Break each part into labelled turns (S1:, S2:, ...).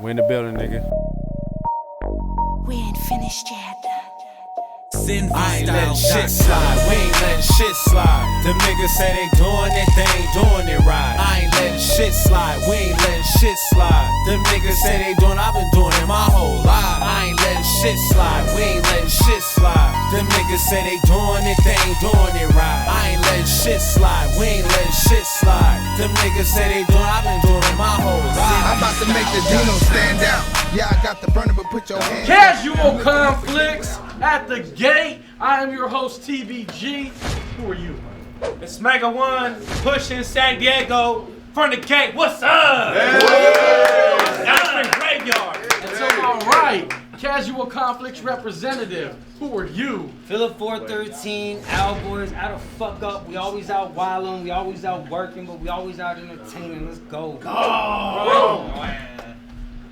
S1: We in the building, nigga.
S2: We ain't finished yet.
S1: I ain't letting shit slide, we ain't letting shit slide. Them niggas say they doing it, they ain't doing it right. I ain't letting shit slide, we ain't letting shit slide. Them niggas say they doing, I've been doing it my whole life. I ain't letting shit slide, we ain't letting shit slide. Them niggas say they doing it, they ain't doing it right. I ain't letting shit slide, we ain't letting shit slide. Them niggas say they doing, I've been doing it my whole life.
S3: I'm about to make the Dino stand out. Yeah, I got the burner, but put your hands
S4: Casual conflicts at the gate. I am your host, TBG. Who are you?
S5: It's Mega One, pushing San Diego from the gate. What's up? That's the graveyard.
S4: And to my right, Casual conflicts representative. Who are you?
S6: Phillip4 13, Owl Boys, out of fuck up. We always out wilding, we always out working, but we always out entertaining. Let's go.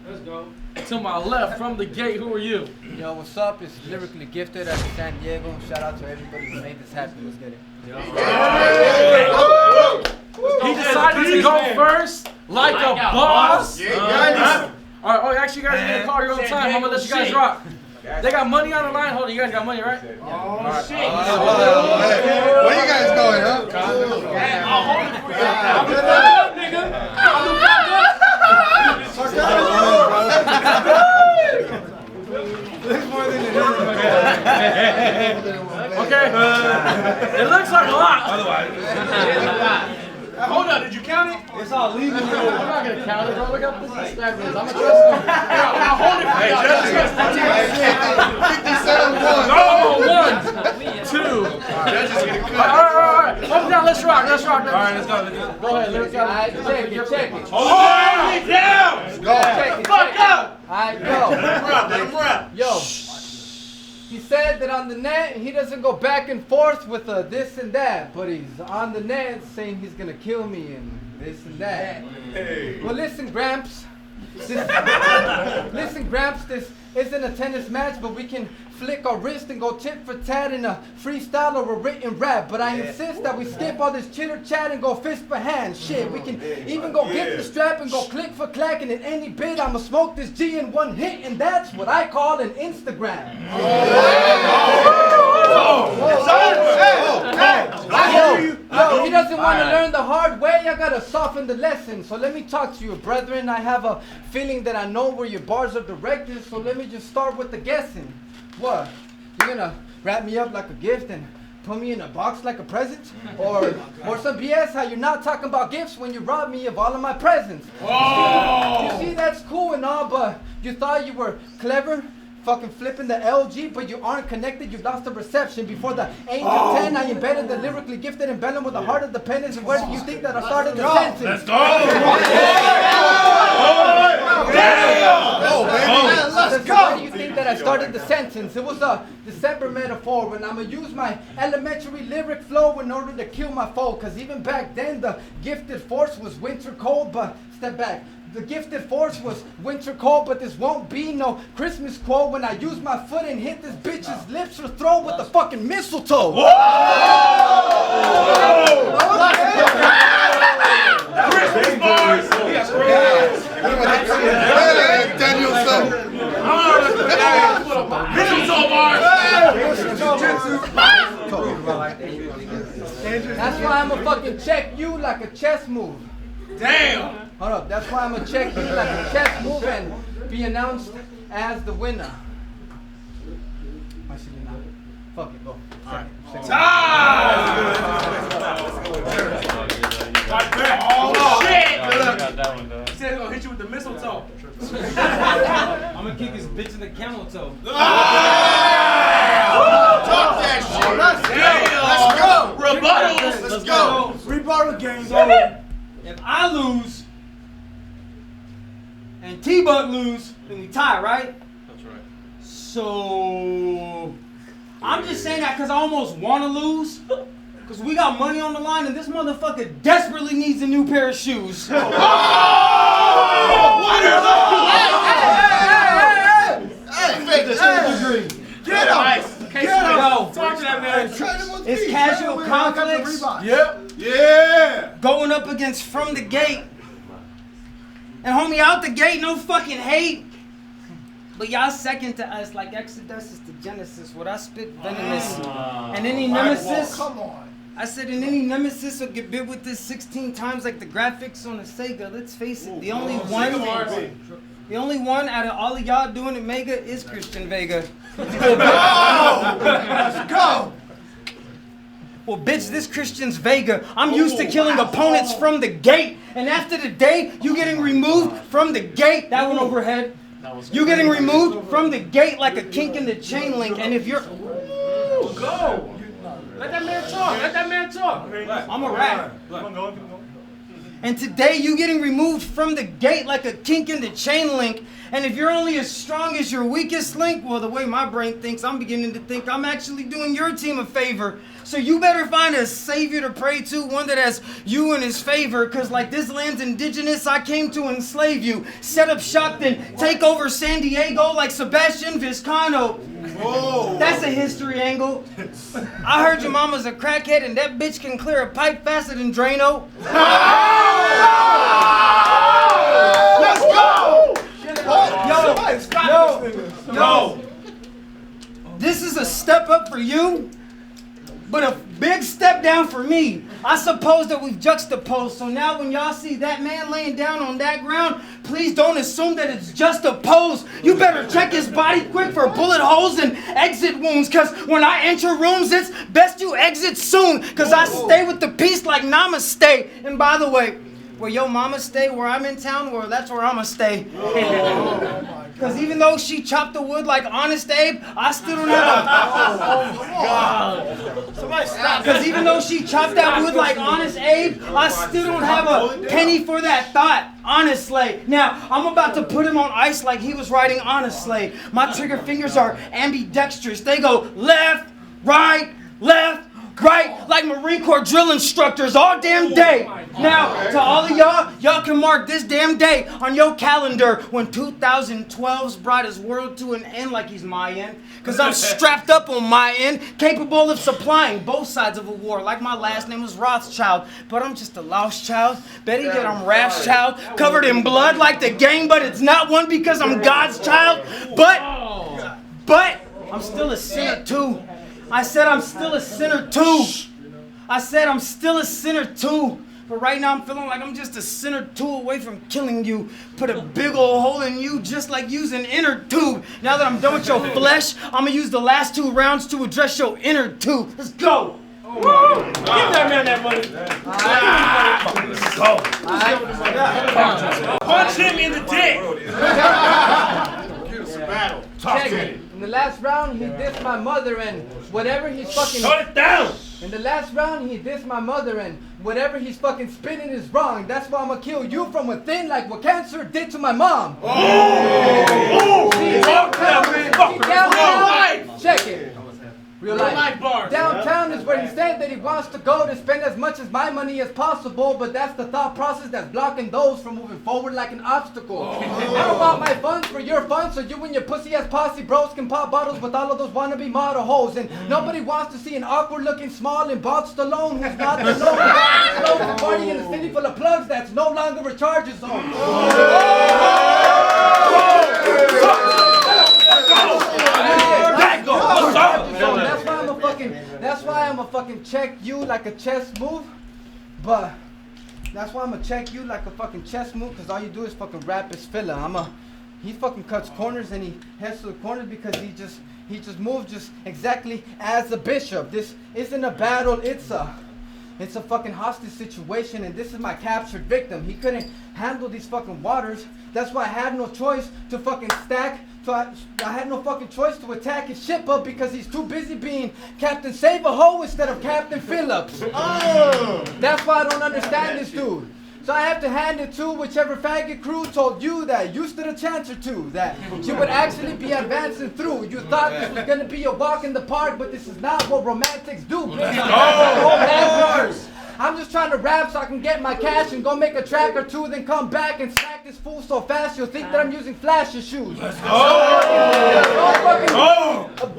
S4: Let's go. To my left, from the gate, who are you?
S7: Yo, what's up? It's Lyrically Gifted out of San Diego. Shout out to everybody who made this happen. Let's get it.
S4: He decided to go first, like a boss. Alright, actually, you guys are gonna call your own time. I'm gonna let you guys rock. They got money on the line. Hold on, you guys got money, right?
S5: Oh, shit.
S3: Where you guys going, huh?
S5: I'll hold it for you. I'll be up, nigga. I'll be up.
S4: Okay. It looks like a lot. Otherwise.
S5: Hold on, did you count it?
S6: It's all legal.
S4: I'm not gonna count it, bro. Look how this stack is. I'm gonna trust them.
S5: I'll hold it for you.
S4: Alright. Hold down, let's rock.
S5: Alright, let's go.
S4: Go ahead, let's go.
S7: Check it.
S5: Hold it down.
S7: Go.
S5: Fuck up.
S7: Alright, go.
S5: Let him rap.
S7: Yo. He said that on the net, he doesn't go back and forth with this and that, but he's on the net saying he's gonna kill me and this and that.
S5: Hey.
S7: Well, listen, Gramps. This isn't a tennis match, but we can flick our wrist and go tit for tat in a freestyle or a written rap. But I insist that we skip all this chitter chat and go fist for hand. Shit, we can even go get the strap and go click for clack, and in any bit I'ma smoke this G in one hit, and that's what I call an Instagram. Yo, he doesn't want to learn the hard way. I gotta soften the lesson. So let me talk to you, brethren. I have a feeling that I know where your bars are directed. So let me just start with the guessing. What? You're gonna wrap me up like a gift and put me in a box like a present? Or some BS how you're not talking about gifts when you rob me of all of my presents? You see, that's cool and all, but you thought you were clever? Fucking flipping the LG, but you aren't connected, you lost the reception. Before the age of 10, I embedded the lyrically gifted and bellum with the heart of the penance. And where do you think that I started the sentence?
S5: Let's go.
S7: Where do you think that I started the sentence? It was a December metaphor when I'ma use my elementary lyric flow in order to kill my foe. Cause even back then the gifted force was winter cold, but step back. The gifted force was winter cold, but this won't be no Christmas quote when I use my foot and hit this bitch's lips or throat with the fucking mistletoe.
S5: Christmas bars. Mistletoe bars.
S7: That's why I'ma fucking check you like a chess move.
S5: Damn.
S7: Hold up, that's why I'm gonna check you like a chess move and be announced as the winner. Actually, not. Fuck it, go.
S5: Oh shit! He said he's gonna hit you with the mistletoe.
S6: I'm gonna kick his bitch in the camel toe.
S3: Talk that shit. Let's go.
S5: Rebuttals.
S3: Let's go.
S5: Rebuttal game.
S6: So, if I lose and T-Buck lose, then we tie, right?
S5: That's right.
S6: So I'm just saying that because I almost want to lose. Because we got money on the line and this motherfucker desperately needs a new pair of shoes.
S3: Hey, get him!
S5: Get him!
S6: Yo,
S5: Talk to that man.
S6: it's casual conflicts
S5: Yep.
S3: Yeah!
S6: going up against From the Gate. And homie, out the gate, no fucking hate. But y'all second to us like Exodus is to Genesis. What I spit venomous. And any nemesis.
S3: Come on.
S6: I said, and any nemesis will get bit with this 16 times like the graphics on the Sega. Let's face it, the only one out of all of y'all doing it mega is Christian Vega.
S3: Let's go.
S6: Well, bitch, this Christian's Vega. I'm used to killing opponents from the gate. And after the day, you getting removed from the gate. That one overhead. You getting removed from the gate like a kink in the chain link. And if you're...
S5: Go! Let that man talk. Let that man talk.
S6: I'm a rat. And today you getting removed from the gate like a kink in the chain link. And if you're only as strong as your weakest link, well, the way my brain thinks, I'm beginning to think I'm actually doing your team a favor. So you better find a savior to pray to, one that has you in his favor. Cause like this land's indigenous, I came to enslave you. Set up shop, then take over San Diego like Sebastian Vizcano. Whoa. That's a history angle. I heard your mama's a crackhead and that bitch can clear a pipe faster than Drano.
S3: Let's go.
S6: Yo. This is a step up for you, but a big step down for me. I suppose that we've juxtaposed, so now when y'all see that man laying down on that ground, please don't assume that it's just a pose. You better check his body quick for bullet holes and exit wounds, cause when I enter rooms, it's best you exit soon, cause I stay with the peace like namaste. And by the way, where your mama stay, where I'm in town, well, that's where I'ma stay. Cause even though she chopped the wood like Honest Abe, I still don't have a... Somebody stop. Cause even though she chopped that wood like Honest Abe, I still don't have a penny for that thought. Honestly. Now, I'm about to put him on ice like he was riding honestly. My trigger fingers are ambidextrous. They go left, right, like Marine Corps drill instructors all damn day. Now, to all of y'all can mark this damn day on your calendar when 2012's brought his world to an end like he's Mayan. Cause I'm strapped up on my end, capable of supplying both sides of a war. Like my last name was Rothschild, but I'm just a lost child. Better yet, I'm Raph's child, covered in blood like the gang, but it's not one because I'm God's child. But I'm still a sinner too. I said I'm still a sinner too. But right now I'm feeling like I'm just a sinner too away from killing you. Put a big old hole in you just like using inner tube. Now that I'm done with your flesh, I'm gonna use the last 2 rounds to address your inner tube. Let's go.
S5: Give that man that money.
S3: Let's go.
S5: Punch him in the dick.
S3: Battle. Talk
S7: Check
S3: to
S7: it.
S3: him.
S7: In the last round, he dissed my mother and whatever he's fucking...
S5: Shut it down.
S7: In the last round, he dissed my mother and whatever he's fucking spinning is wrong. That's why I'm gonna kill you from within like what cancer did to my mom. Check it. Real life bars. Downtown is where he said that he wants to go to spend as much as my money as possible, but that's the thought process that's blocking those from moving forward like an obstacle. I don't want my funds for your funds, so you and your pussy-ass posse bros can pop bottles with all of those wannabe model hoes, and nobody wants to see an awkward-looking small and bald Stallone who's not the lone slow and party in a city full of plugs that's no longer a charger zone. That's why I'm a fucking check you like a chess move. But that's why I'm gonna check you like a fucking chess move, cause all you do is fucking rap as filler. He fucking cuts corners and he heads to the corners because he just moves just exactly as a bishop. This isn't a battle, it's a fucking hostage situation, and this is my captured victim. He couldn't handle these fucking waters. That's why I had no choice to fucking stack. So I had no fucking choice to attack his ship up because he's too busy being Captain Save-A-Ho instead of Captain Phillips. That's why I don't understand this dude. So I have to hand it to whichever faggot crew told you that you stood a chance or two, that you would actually be advancing through. You thought this was gonna be a walk in the park, but this is not what romantics do, bitch. I'm just trying to rap so I can get my cash and go make a track or two, then come back and smack this fool so fast you'll think that I'm using flasher shoes. Let's go!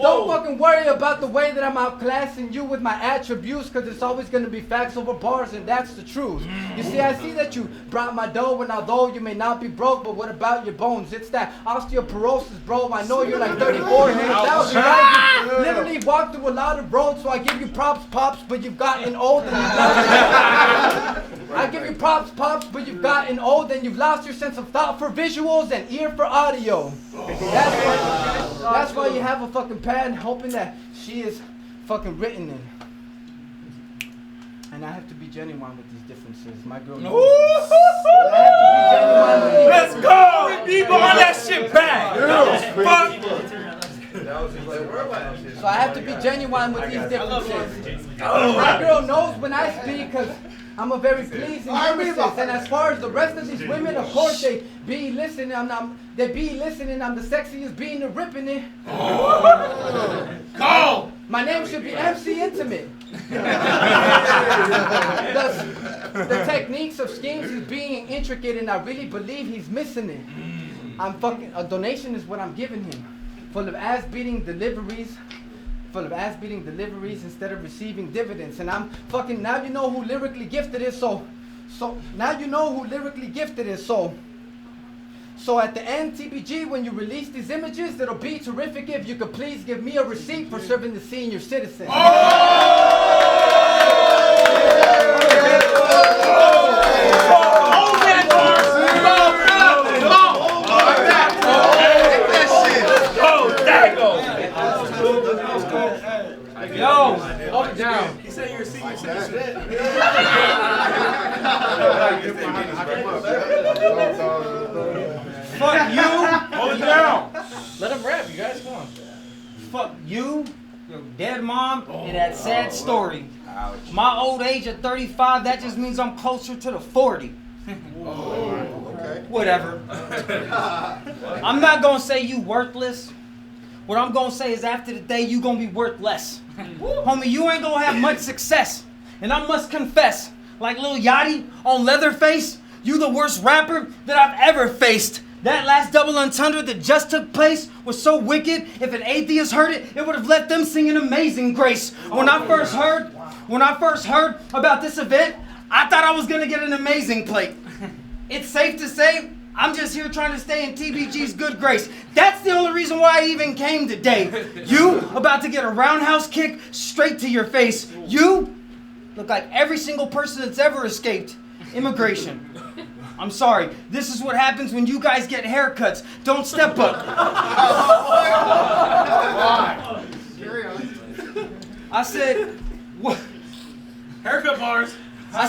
S7: Don't fucking worry about the way that I'm outclassing you with my attributes, cause it's always gonna be facts over bars, and that's the truth. You see, I see that you brought my dough, and although you may not be broke, but what about your bones? It's that osteoporosis, bro. I know you're like 34, man. That was right. You literally walked through a lot of roads, so I give you props, pops, but you've gotten old and you've lost I give you props, pops, but you've gotten old and you've lost your sense of thought for visuals and ear for audio. That's why you have a fucking pad, hoping that she is fucking written in. And I have to be genuine with these differences. My girl knows.
S5: Let's go! Run that shit back!
S7: So I have to be genuine with these differences. My girl knows when I speak, because I'm a very pleasing lyricist. And as far as the rest of these women, of course they be listening. I'm the sexiest being and ripping it.
S5: Go!
S7: My name should be MC Intimate. The techniques of schemes is being intricate, and I really believe he's missing it. A donation is what I'm giving him, full of ass-beating deliveries instead of receiving dividends. And I'm fucking, now you know who lyrically gifted is, so at the end, TBG, when you release these images, it'll be terrific if you could please give me a receipt for serving the senior citizen.
S4: Yo, up down.
S5: He said you're a senior citizen.
S6: Fuck you.
S5: Hold it down.
S4: Let him rap, you guys. Come on.
S6: Fuck you, your dead mom, and that sad story. My old age at 35, that just means I'm closer to the 40. Whatever. I'm not gonna say you worthless. What I'm gonna say is after the day, you gonna be worth less. Homie, you ain't gonna have much success. And I must confess, like Lil Yachty on Leatherface, you the worst rapper that I've ever faced. That last double entendre that just took place was so wicked, if an atheist heard it, it would have left them singing Amazing Grace. When I first heard about this event, I thought I was gonna get an amazing plate. It's safe to say, I'm just here trying to stay in TBG's good grace. That's the only reason why I even came today. You about to get a roundhouse kick straight to your face. You look like every single person that's ever escaped immigration. I'm sorry. This is what happens when you guys get haircuts. Don't step up. I said, what?
S5: Haircut bars.
S6: I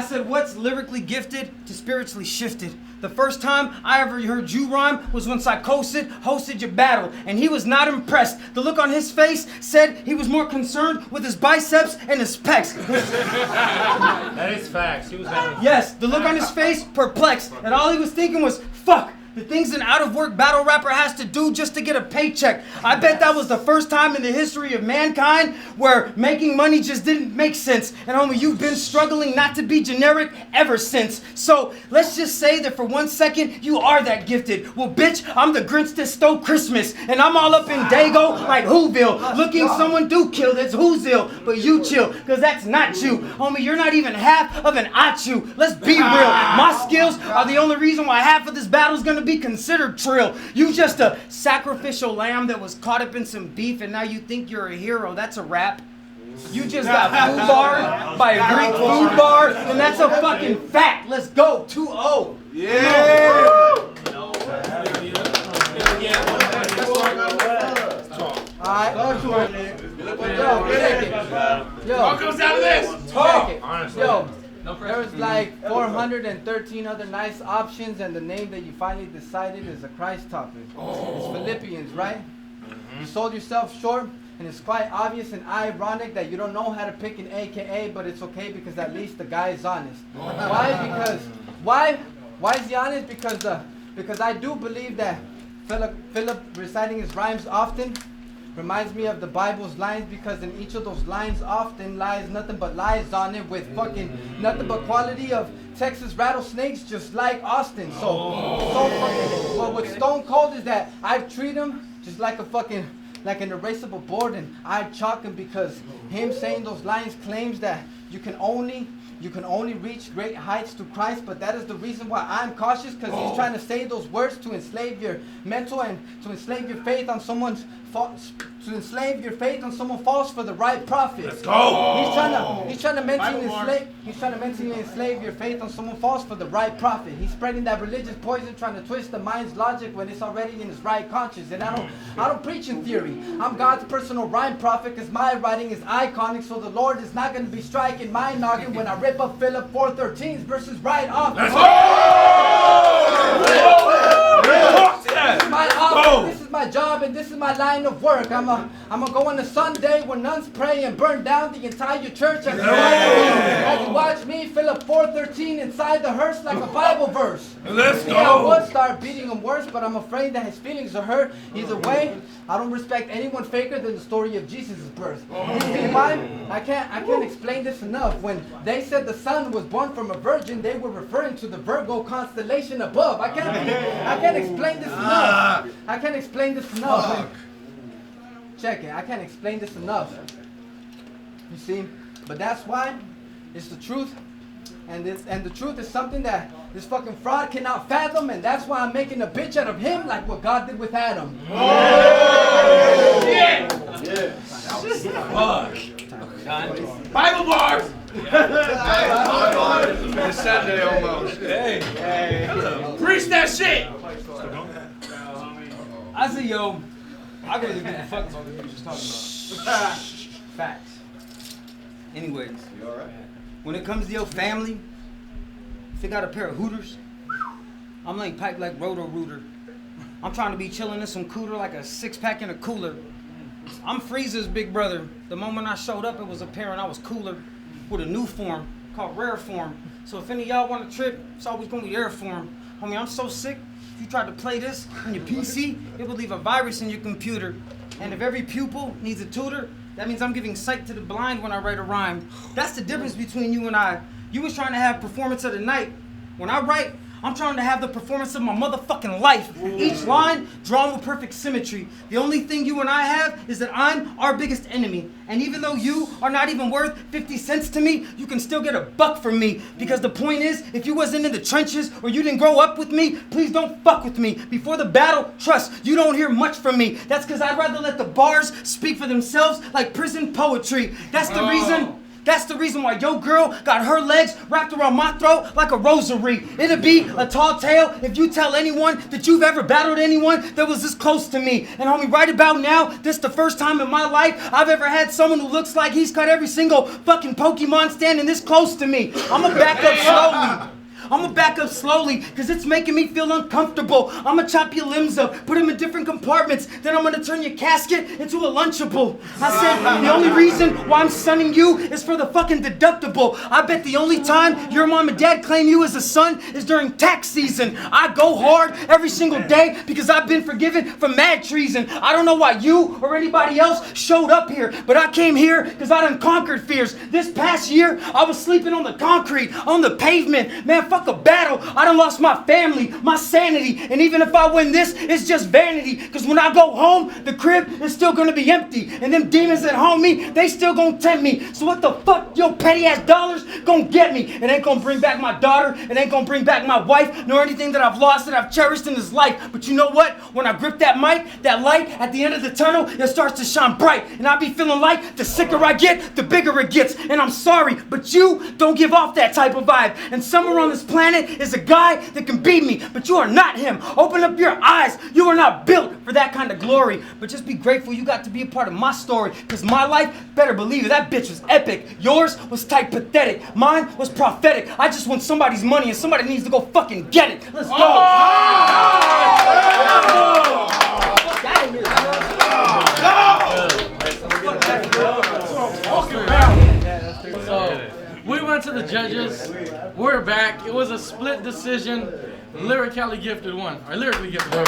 S6: said, what's lyrically gifted to spiritually shifted? The first time I ever heard you rhyme was when Psychosid hosted your battle, and he was not impressed. The look on his face said he was more concerned with his biceps and his pecs.
S5: That is facts. He was having...
S6: Yes, the look on his face, perplexed, and all he was thinking was, fuck. The things an out-of-work battle rapper has to do just to get a paycheck. I bet that was the first time in the history of mankind where making money just didn't make sense. And homie, you've been struggling not to be generic ever since. So let's just say that for 1 second, you are that gifted. Well, bitch, I'm the Grinch that stole Christmas. And I'm all up in Dago like Whoville. Looking someone do kill, that's who's ill. But you chill, because that's not you. Homie, you're not even half of an Achu. Let's be real. My skills are the only reason why half of this battle is going to be considered trill. You just a sacrificial lamb that was caught up in some beef and now you think you're a hero. That's a rap. You just got food barred by a Greek food bar, and that's a fucking fact. Let's go. 2-0.
S5: Yeah.
S7: Alright. Yo.
S5: What comes out of this?
S7: Talk.
S5: Honestly.
S7: Yo. There's like 413 other nice options, and the name that you finally decided is a Christ topic. It's Philippians, right? You sold yourself short, and it's quite obvious and ironic that you don't know how to pick an AKA, but it's okay because at least the guy is honest. Why is he honest? Because I do believe that Philip reciting his rhymes often Reminds me of the Bible's lines because in each of those lines often lies nothing but lies on it with fucking nothing but quality of Texas rattlesnakes just like Austin. So fucking, but what's stone cold is that I treat him just like a fucking, like an erasable board, and I chalk him because him saying those lines claims that you can only reach great heights through Christ, but that is the reason why I'm cautious, because he's trying to say those words to enslave your mental and to enslave your faith on someone's to enslave your faith on someone false for the right prophet.
S5: Let's go.
S7: He's trying to mentally enslave your faith on someone false for the right prophet. He's spreading that religious poison, trying to twist the mind's logic when it's already in his right conscience. And I don't preach in theory. I'm God's personal rhyme prophet, because my writing is iconic, so the Lord is not going to be striking my noggin when I rip up Phillip4 13's verses right off.
S5: Let's go.
S7: This is my job and this is my line of work. I'm gonna go on a Sunday when nuns pray and burn down the entire church as you watch me Phillip4 13 inside the hearse like a Bible verse.
S5: Let's go.
S7: Yeah, I would start beating him worse, but I'm afraid that his feelings are hurt. Either way, I don't respect anyone faker than the story of Jesus' birth. You see why? I can't explain this enough. When they said the son was born from a virgin, they were referring to the Virgo constellation above. I can't explain this enough. I can't explain this enough. Check it. I can't explain this enough. You see? But that's why it's the truth. And the truth is something that this fucking fraud cannot fathom, and that's why I'm making a bitch out of him like what God did with Adam.
S5: Bible bars.
S3: It's Sunday almost.
S5: Hey. Preach that shit.
S6: I said, yo, I really give a fuck about what you just talking about. Facts. Anyways,
S3: You alright?
S6: when it comes to your family, if they got a pair of hooters, I'm laying pipe like Roto-Rooter. I'm trying to be chilling in some cooler like a 6-pack in a cooler. I'm Freezer's big brother. The moment I showed up, it was apparent I was cooler with a new form called rare form. So if any of y'all want a trip, it's always gonna be air form. Homie, I'm so sick. If you tried to play this on your PC, it will leave a virus in your computer. And if every pupil needs a tutor, that means I'm giving sight to the blind when I write a rhyme. That's the difference between you and I. You was trying to have performance of the night. When I write, I'm trying to have the performance of my motherfucking life. Each line drawn with perfect symmetry. The only thing you and I have is that I'm our biggest enemy. And even though you are not even worth 50 cents to me, you can still get a buck from me. Because the point is, if you wasn't in the trenches or you didn't grow up with me, please don't fuck with me. Before the battle, trust, you don't hear much from me. That's because I'd rather let the bars speak for themselves like prison poetry. That's the reason why your girl got her legs wrapped around my throat like a rosary. It'd be a tall tale if you tell anyone that you've ever battled anyone that was this close to me. And homie, right about now, this the first time in my life I've ever had someone who looks like he's cut every single fucking Pokemon standing this close to me. I'ma back up slowly. Because it's making me feel uncomfortable. I'ma chop your limbs up, put them in different compartments, then I'm gonna turn your casket into a Lunchable. I said, the only reason why I'm sunning you is for the fucking deductible. I bet the only time your mom and dad claim you as a son is during tax season. I go hard every single day because I've been forgiven for mad treason. I don't know why you or anybody else showed up here, but I came here because I done conquered fears. This past year, I was sleeping on the concrete, on the pavement. Man, fuck a battle. I done lost my family, my sanity, and even if I win this, it's just vanity. Because when I go home, the crib is still gonna be empty, and them demons that haunt me, they still gonna tempt me. So what the fuck your petty ass dollars gonna get me? It ain't gonna bring back my daughter, it ain't gonna bring back my wife, nor anything that I've lost that I've cherished in this life. But you know what? When I grip that mic, that light at the end of the tunnel, it starts to shine bright, and I be feeling like the sicker I get, the bigger it gets. And I'm sorry, but you don't give off that type of vibe. And somewhere on this planet is a guy that can beat me, but you are not him. Open up your eyes. You are not built for that kind of glory. But just be grateful you got to be a part of my story, because my life, better believe it, that bitch was epic. Yours was type pathetic. Mine was prophetic. I just want somebody's money, and somebody needs to go fucking get it. Let's go.
S4: So, we went to the judges. We're back. It was a split decision. Lyricali gifted won. Or Lyrically gifted won.